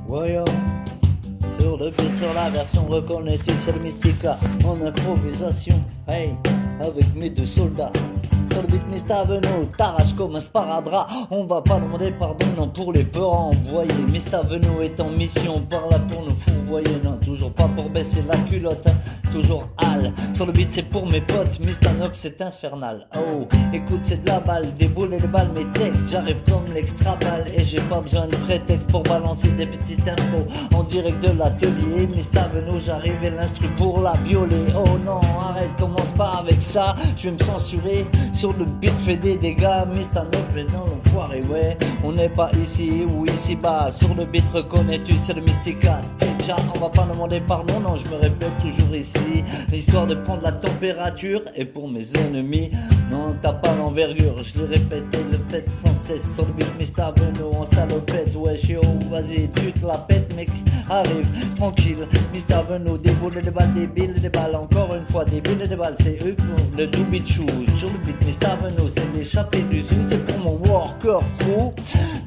Voyons, sur le beat, sur la version reconnue-tu, c'est le Mystica en improvisation, hey, avec mes deux soldats. Sur le beat Mr. Venot, t'arrache comme un sparadrap. On va pas demander pardon, non, pour les peurs envoyés. Mr. Venot est en mission, par là pour nous fourvoyer. Non, toujours pas pour baisser la culotte, hein. Toujours hal. Sur le beat c'est pour mes potes, Mr. 9 c'est infernal. Oh, écoute c'est de la balle, des boules et des balles, mes textes. J'arrive comme l'extra balle et j'ai pas besoin de prétexte pour balancer des petites infos. En direct de l'atelier, Mr. Venot, j'arrive et l'instru pour la violer. Oh non, arrête, commence pas avec ça, je vais me censurer. Sur le beat fait des dégâts, Mr. 9 est dans l'enfoiré, ouais. On n'est pas ici ou ici-bas. Sur le beat reconnais-tu, c'est le Mystica. Tcha, on va pas demander pardon, non, je me répète toujours ici. Histoire de prendre la température. Et pour mes ennemis, non, t'as pas l'envergure. Je l'ai répété, le pète sans cesse. Sur le beat Mr. Venot en salopette. Ouais, yo, vas-y, tu te la pètes, mec. Arrive, tranquille. Mr. Venot, des boules et des balles, des billes et des balles. Encore une fois, des billes et des balles, c'est eux pour le doubichou. Sur le beat Mr. Venot, c'est l'échappée du zoo. C'est pour mon worker crew.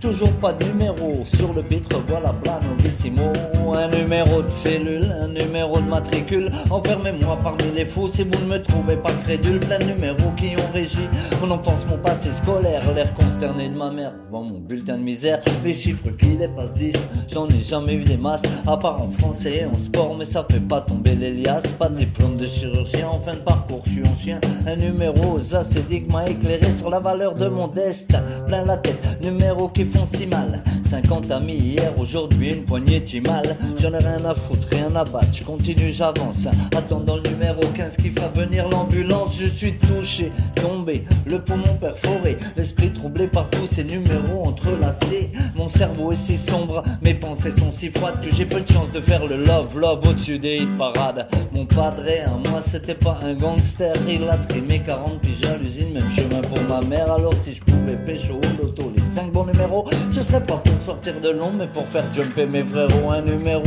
Toujours pas de numéro. Sur le beat, revoilà Blanovissimo. Un numéro de cellule, un numéro de matricule. Enfermez-moi parmi les fous si vous ne me trouvez pas crédule. Plein de numéros qui ont régi mon enfance, mon passé scolaire. L'air consterné de ma mère devant mon bulletin de misère. Les chiffres qui dépassent 10, j'en ai jamais eu des masses. À part en français et en sport, mais ça fait pas tomber les liasses. Pas de diplôme de chirurgien, en fin de parcours, je suis en chien. Un numéro zacédique m'a éclairé sur la valeur de mon destin. Plein la tête, numéros qui font si mal. 50 amis hier, aujourd'hui une poignée mal. J'en ai rien à foutre, rien à battre, je continue, j'avance. Attendant le numéro 15 qui fera venir l'ambulance. Je suis touché, tombé, le poumon perforé. L'esprit troublé par tous ces numéros entrelacés. Mon cerveau est si sombre, mes pensées sont si froides que j'ai peu de chance de faire le love au-dessus des hit parades. Mon padré à moi c'était pas un gangster. Il a trimé 40 piges à l'usine, même chemin pour ma mère. Alors si je pouvais pécho au loto les 5 bons numéros, ce serait pas pour sortir de l'ombre mais pour faire jumper mes frérots. Un numéro,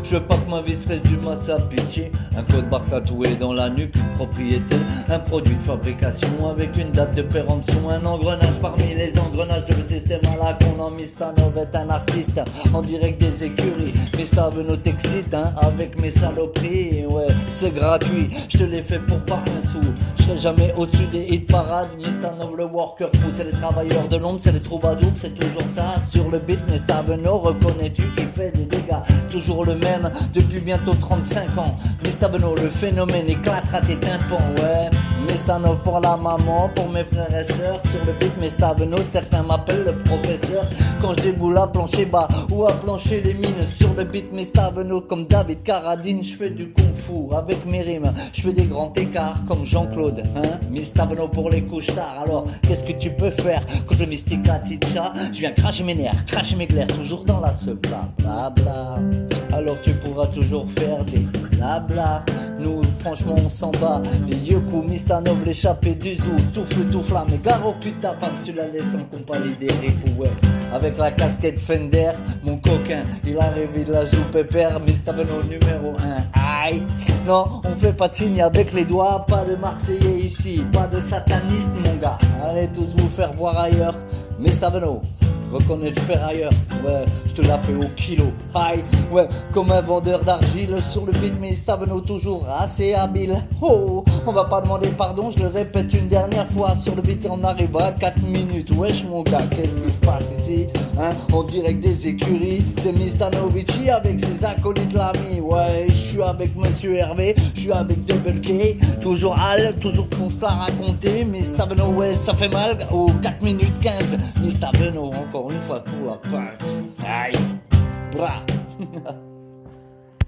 je veux pas que ma vie se résume à sa pitié. Un code barre tatoué dans la nuque, une propriété, un produit de fabrication avec une date de péremption. Un engrenage parmi les engrenages de le système à la con. Mr. Nov est un artiste en direct des écuries. Mr. Venot t'excite hein, avec mes saloperies. Ouais, c'est gratuit, je te l'ai fait pour pas un sou. Je serai jamais au-dessus des hit parades. Mr. Nov le worker crew, c'est les travailleurs de l'ombre, c'est les troubadours, c'est toujours ça. Sur le beat, Mr. Venot, reconnais-tu qu'il fait des dégâts. Toujours le même depuis bientôt 35 ans. Mr. Venot, le phénomène éclatera tes tympans, ouais. Mr. Nov pour la maman, pour mes frères et sœurs. Sur le beat, Mr. Venot, certains m'appellent le professeur. Quand je déboule à plancher bas ou à plancher les mines. Sur le beat, Mr. Venot, comme David Carradine, je fais du kung-fu avec mes rimes. Je fais des grands écarts comme Jean-Claude, hein. Mr. Venot pour les couches tard. Alors, qu'est-ce que tu peux faire contre le Mystica Ticha? Je viens cracher mes nerfs, cracher mes glaires, toujours dans la seule bla bla. Alors tu pourras toujours faire des blabla. Nous franchement on s'en bat. Les Yoku, Mr. Nov, l'échappée du zoo. Tout feu, tout flamme, et gare au cul de ta femme. Tu la laisses en compagnie des ripoux, ouais. Avec la casquette Fender, mon coquin, il arrive, il la joue pépère. Mr. Venot numéro 1. Aïe, non, on fait pas de signe avec les doigts. Pas de Marseillais ici, pas de sataniste mon gars. Allez tous vous faire voir ailleurs. Mr. Venot, reconnais le ferrailleur, ouais, je te la fais au kilo. Aïe, ouais, comme un vendeur d'argile. Sur le beat, Mr. Venot toujours assez habile. Oh, on va pas demander pardon, je le répète une dernière fois. Sur le beat, on arrive à 4 minutes. Wesh mon gars, qu'est-ce qui se passe ici, hein? En direct des écuries, c'est Mr. Novici avec ses acolytes l'ami. Ouais, je suis avec Monsieur Hervé, je suis avec Double K. Toujours Al, toujours pour se la raconter. Mr. Venot, ouais, ça fait mal. Oh, 4 minutes 15. Mr. Venot, encore une fois pour la pince. Aïe, bras.